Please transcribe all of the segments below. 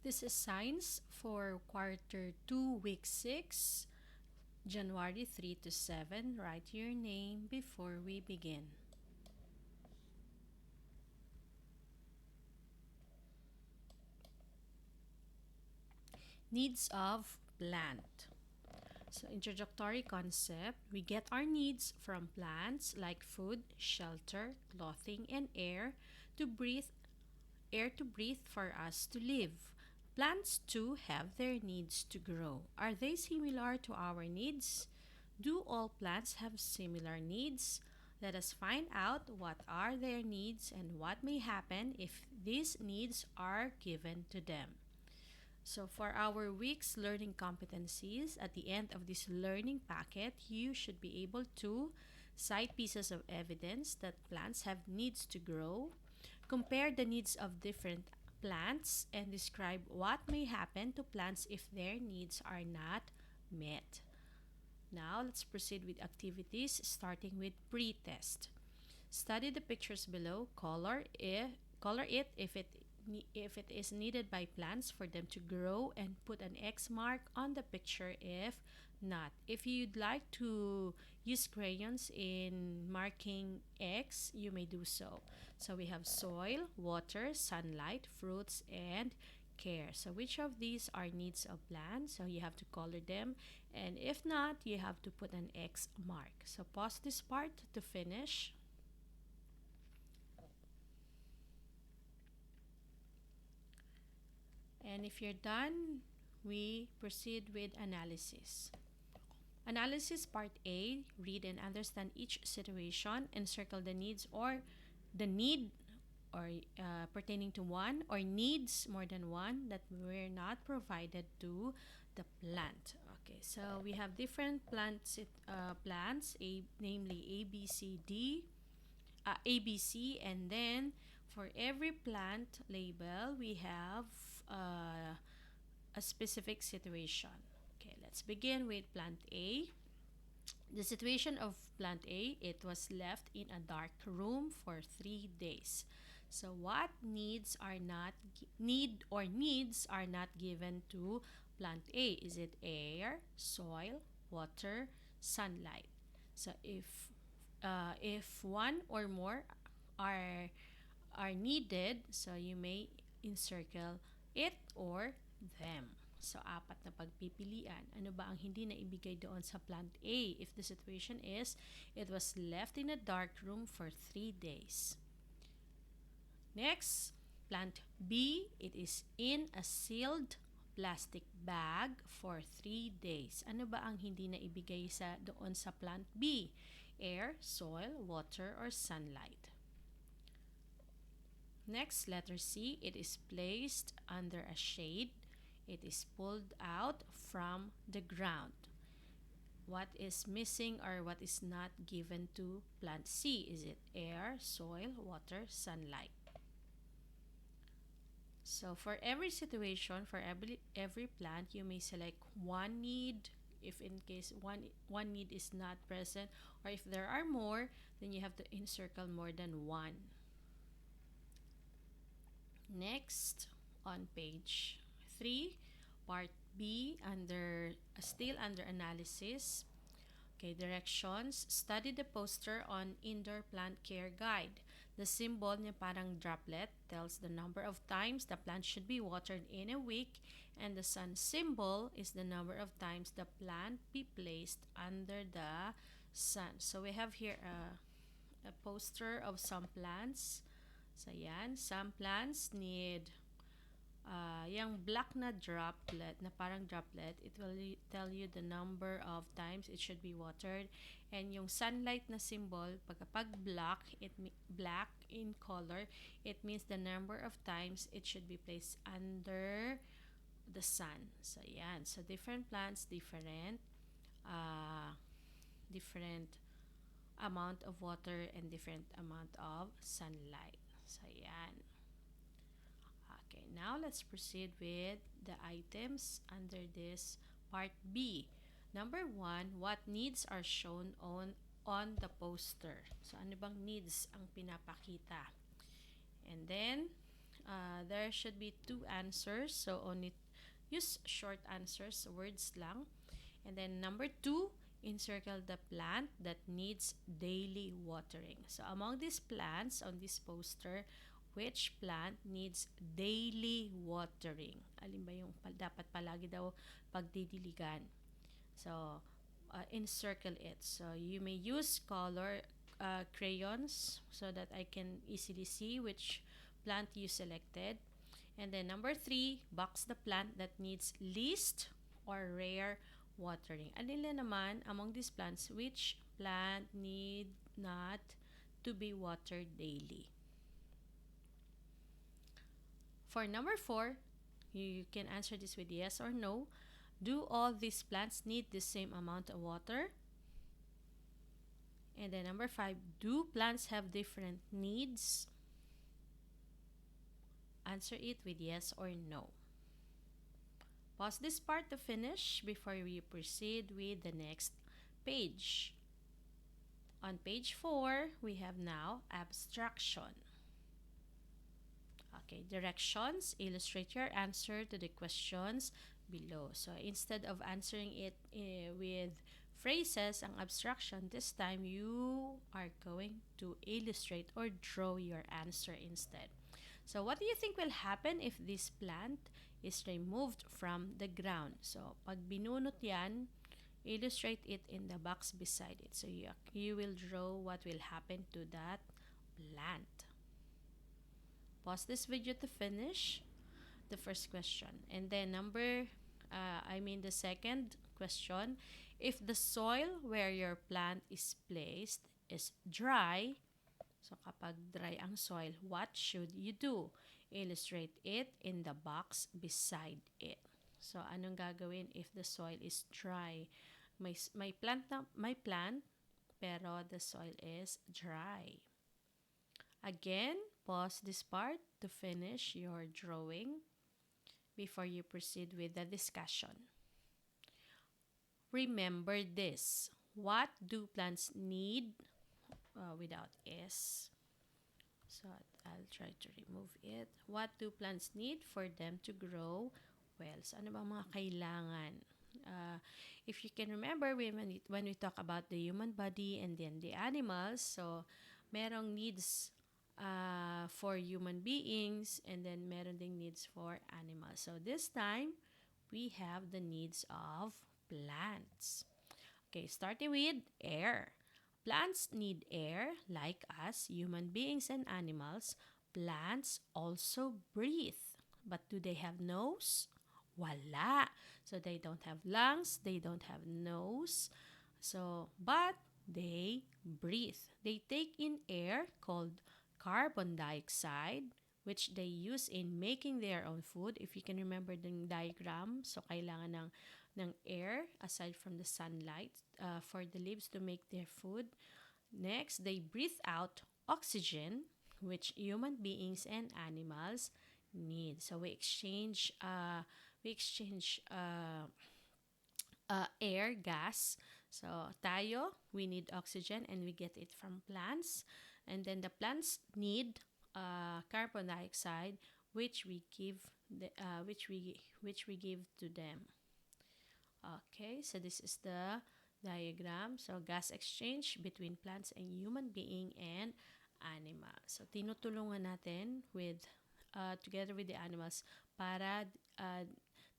This is Science for Quarter 2, Week 6, January 3 to 7. Write your name before we begin. Needs of plant. So, introductory concept, we get our needs from plants like food, shelter, clothing, and to breathe, air to breathe for us to live. Plants too have their needs to grow. Are they similar to our needs? Do all plants have similar needs? Let us find out what are their needs and what may happen if these needs are given to them. So, for our week's learning competencies, at the end of this learning packet, you should be able to cite pieces of evidence that plants have needs to grow, compare the needs of different plants, and describe what may happen to plants if their needs are not met. Now, let's proceed with activities starting with pre-test. Study the pictures below, color it if it is needed by plants for them to grow, and put an X mark on the picture if not. If you'd like to use crayons in marking X, you may do so. So we have soil, water, sunlight, fruits, and care. So which of these are needs of plants? So you have to color them, and if not, you have to put an X mark. So pause this part to finish. And if you're done, we proceed with analysis. Analysis part A, read and understand each situation and circle the needs or the need or pertaining to one or needs more than one that were not provided to the plant. Okay, so we have different plants, namely A, B, C, D, A, B, C, and then for every plant label, we have a specific situation. Okay, let's begin with plant A. The situation of plant A, it was left in a dark room for 3 days. So what needs are not needs are not given to plant A? Is it air, soil, water, sunlight? So if one or more are are needed, so you may encircle it or them. So, apat na pagpipilian. Ano ba ang hindi na ibigay doon sa plant A? If the situation is, it was left in a dark room for 3 days. Next, plant B, it is in a sealed plastic bag for 3 days. Ano ba ang hindi na ibigay doon sa plant B? Air, soil, water, or sunlight. Next, letter C, it is placed under a shade. It is pulled out from the ground. What is missing or what is not given to plant C? Is it air, soil, water, sunlight? So for every situation, for every plant, you may select one need. If in case one need is not present, or if there are more, then you have to encircle more than one. Next, on page 3, part B, still under analysis. Okay, directions. Study the poster on indoor plant care guide. The symbol niya parang droplet tells the number of times the plant should be watered in a week, and the sun symbol is the number of times the plant be placed under the sun. So we have here a poster of some plants. So yan, some plants need yung black na droplet, na parang droplet, it will tell you the number of times it should be watered. And yung sunlight na symbol, pag black, black in color, it means the number of times it should be placed under the sun. So yan, so different plants, different amount of water and different amount of sunlight. So yan. Okay, now let's proceed with the items under this part B. Number 1, what needs are shown on the poster? So ano bang needs ang pinapakita? And then There should be two answers, so only use short answers, words lang. And then number two, encircle the plant that needs daily watering. So among these plants on this poster, which plant needs daily watering? Alin ba yung dapat palagi daw pagdidiligan? So, encircle it. So, you may use color crayons so that I can easily see which plant you selected. And then number three, box the plant that needs least or rare watering. Alin naman among these plants, which plant need not to be watered daily? For number four, you can answer this with yes or no. Do all these plants need the same amount of water? And then number five, do plants have different needs? Answer it with yes or no. Pause this part to finish before we proceed with the next page. On page 4, we have now abstraction. Okay, directions. Illustrate your answer to the questions below. So instead of answering it with phrases, ang abstraction, this time you are going to illustrate or draw your answer instead. So what do you think will happen if this plant is removed from the ground? So pag binunot yan, illustrate it in the box beside it. So you will draw what will happen to that plant. Pause this video to finish the first question. And then the second question, if the soil where your plant is placed is dry, so kapag dry ang soil, what should you do? Illustrate it in the box beside it. So anong gagawin if the soil is dry? May plant pero the soil is dry. Again, pause this part to finish your drawing before you proceed with the discussion. Remember this. What do plants need? Without S. So I'll try to remove it. What do plants need for them to grow well? So ano bang mga kailangan? If you can remember when we talk about the human body and then the animals, so merong needs for human beings and then meron ding needs for animals. So this time, we have the needs of plants. Okay, starting with air. Plants need air like us, human beings and animals. Plants also breathe. But do they have nose? Wala. So they don't have lungs, they don't have nose. But they breathe. They take in air called carbon dioxide, which they use in making their own food. If you can remember the diagram, so kailangan ng air aside from the sunlight for the leaves to make their food. Next, they breathe out oxygen, which human beings and animals need. So we exchange air, gas. So tayo, we need oxygen and we get it from plants. And then the plants need carbon dioxide, which we give to them. Okay, so this is the diagram. So gas exchange between plants and human being and animals. So tinutulungan natin together with the animals para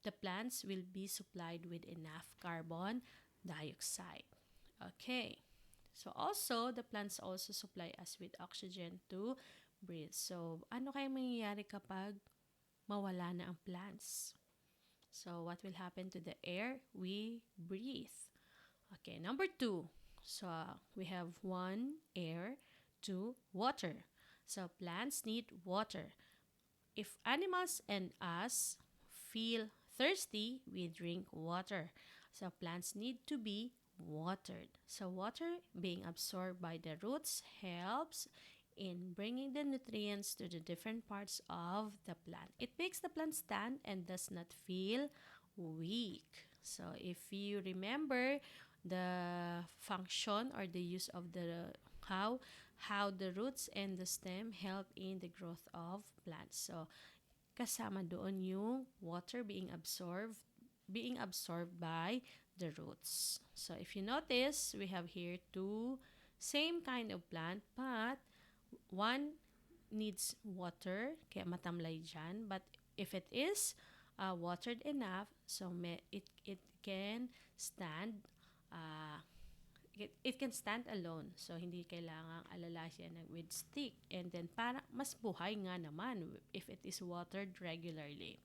the plants will be supplied with enough carbon dioxide. Okay. So also, the plants also supply us with oxygen to breathe. So, ano kaya mangyayari kapag mawala na ang plants? So, what will happen to the air we breathe? Okay, number 2. So, we have 1, air, 2, water. So, plants need water. If animals and us feel thirsty, we drink water. So, plants need to be watered. So, water being absorbed by the roots helps in bringing the nutrients to the different parts of the plant. It makes the plant stand and does not feel weak. So, if you remember the function or the use of the how how the roots and the stem help in the growth of plants. So, kasama doon yung water being absorbed by the roots. So, if you notice, we have here two same kind of plant, but one needs water, kaya matamlay dyan. But if it is watered enough, so it can stand uh, it can stand alone. So, hindi kailangang alalayan with stick. And then, para mas buhay nga naman if it is watered regularly.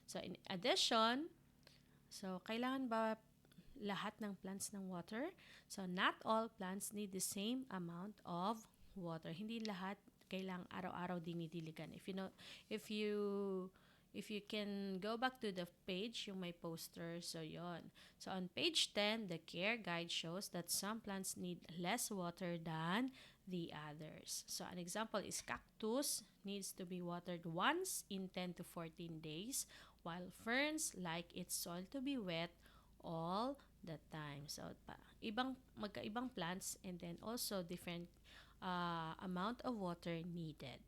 So, in addition, so, kailangan ba lahat ng plants ng water? So, not all plants need the same amount of water. Hindi lahat kailangang araw-araw dinidiligan. If you can go back to the page, yung may poster, so yon. So on page 10, the care guide shows that some plants need less water than the others. So an example is cactus needs to be watered once in 10 to 14 days, while ferns like its soil to be wet all the time. So magkaibang plants, and then also different amount of water needed.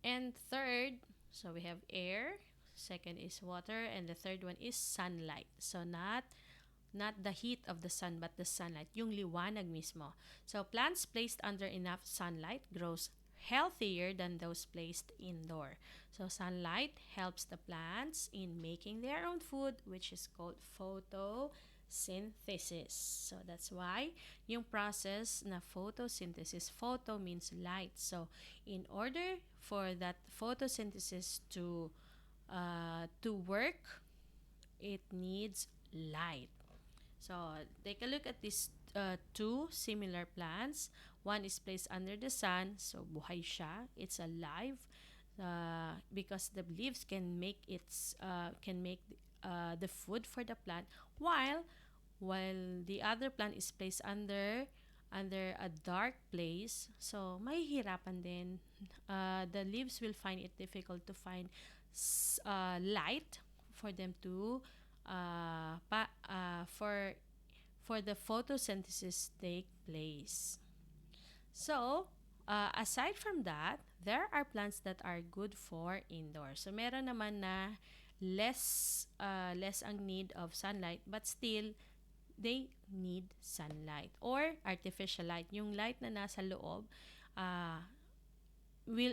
And third, so we have air, second is water, and the third one is sunlight. So not the heat of the sun, but the sunlight, yung liwanag mismo. So plants placed under enough sunlight grows healthier than those placed indoor. So sunlight helps the plants in making their own food, which is called photosynthesis. So that's why yung process na photosynthesis, photo means light. So in order for that photosynthesis to work, it needs light. So take a look at these two similar plants. One is placed under the sun, so buhay siya. It's alive because the leaves can make the food for the plant, while the other plant is placed under a dark place. So mahihirapan din. The leaves will find it difficult to find light for them to for the photosynthesis take place. So, aside from that, there are plants that are good for indoor. So, meron naman na less ang need of sunlight, but still they need sunlight or artificial light. Yung light na nasa loob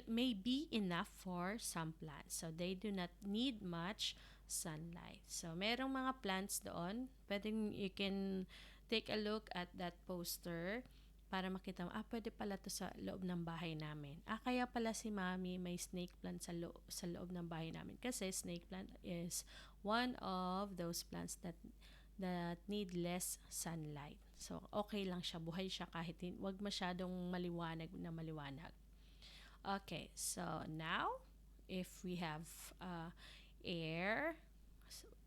may be enough for some plants. So, they do not need much sunlight. So, merong mga plants doon. You can take a look at that poster para makita mo, pwede pala to sa loob ng bahay namin. Kaya pala si Mami may snake plant sa loob ng bahay namin. Kasi snake plant is one of those plants that need less sunlight. So, okay lang siya. Buhay siya kahit wag masyadong maliwanag. Okay, so now, if we have air,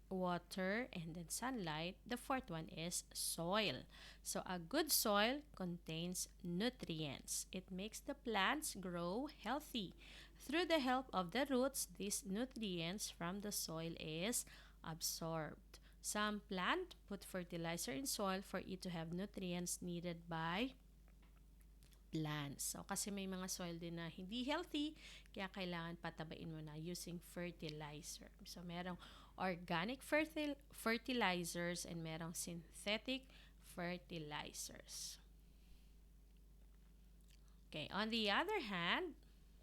water, and then sunlight, the fourth one is soil. So a good soil contains nutrients. It makes the plants grow healthy. Through the help of the roots, these nutrients from the soil is absorbed. Some plant put fertilizer in soil for it to have nutrients needed by plants. So, kasi may mga soil din na hindi healthy, kaya kailangan patabain mo na using fertilizer. So, merong organic fertilizers and merong synthetic fertilizers. Okay, on the other hand,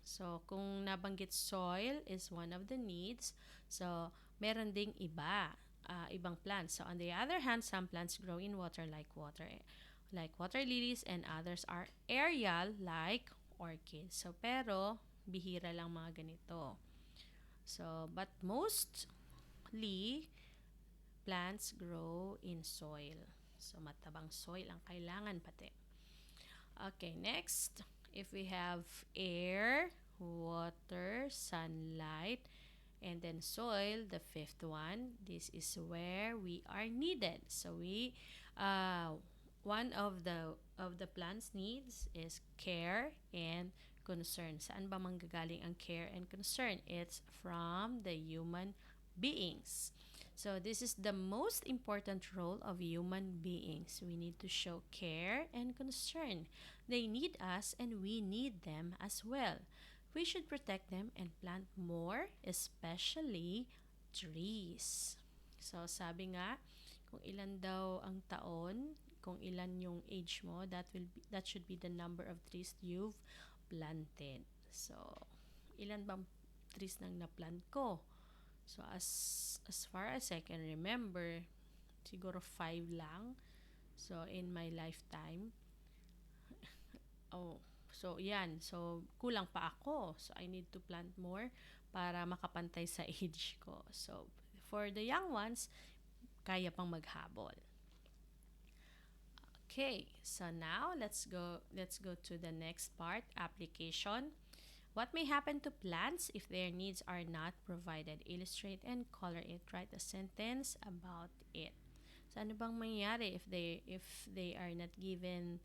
so kung nabanggit soil is one of the needs, so meron ding ibang plants. So, on the other hand, some plants grow in water like water lilies, and others are aerial like orchids. So, pero bihira lang mga ganito. So, but mostly plants grow in soil. So, matabang soil ang kailangan pati. Okay, next, if we have air, water, sunlight, and then soil, the fifth one, this is where we are needed. So, one of the plant's needs is care and concern. Saan ba manggagaling ang care and concern? It's from the human beings. So this is the most important role of human beings. We need to show care and concern. They need us and we need them as well. We should protect them and plant more, especially trees. So sabi nga, kung ilan daw ang taon, kung ilan yung age mo, that should be the number of trees you've planted. So, ilan bang trees nang na-plant ko? So as far as I can remember, siguro 5 lang. So in my lifetime. Oh, so yan. So kulang pa ako. So I need to plant more para makapantay sa age ko. So for the young ones, kaya pang maghabol. Okay, so now let's go to the next part, application. What may happen to plants if their needs are not provided? Illustrate and color it. Write a sentence about it. So ano bang mangyayari if they are not given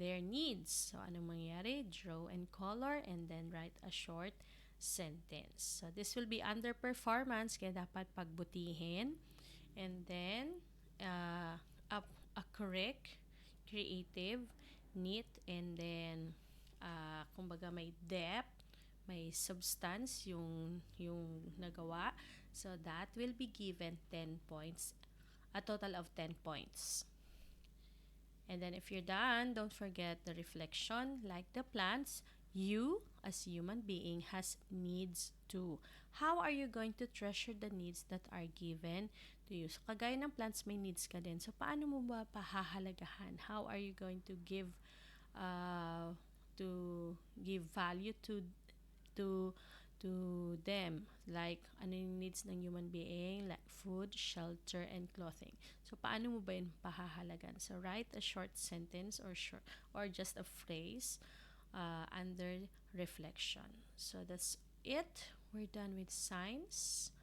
their needs? So anong mangyayari? Draw and color and then write a short sentence. So this will be underperformance kaya dapat pagbutihin. And then a, a correct, creative, neat, and then kumbaga may depth, may substance yung nagawa. So that will be given 10 points, a total of 10 points. And then if you're done, don't forget the reflection. Like the plants, you as human being has needs too. How are you going to treasure the needs that are given to you? So kagaya ng plants, may needs ka din. So paano mo ba pahahalagahan? How are you going to give value to to them, like ano yung needs ng human being, like food, shelter, and clothing. So paano mo ba yun pahahalagan? So write a short sentence or just a phrase under reflection. So that's it. We're done with science.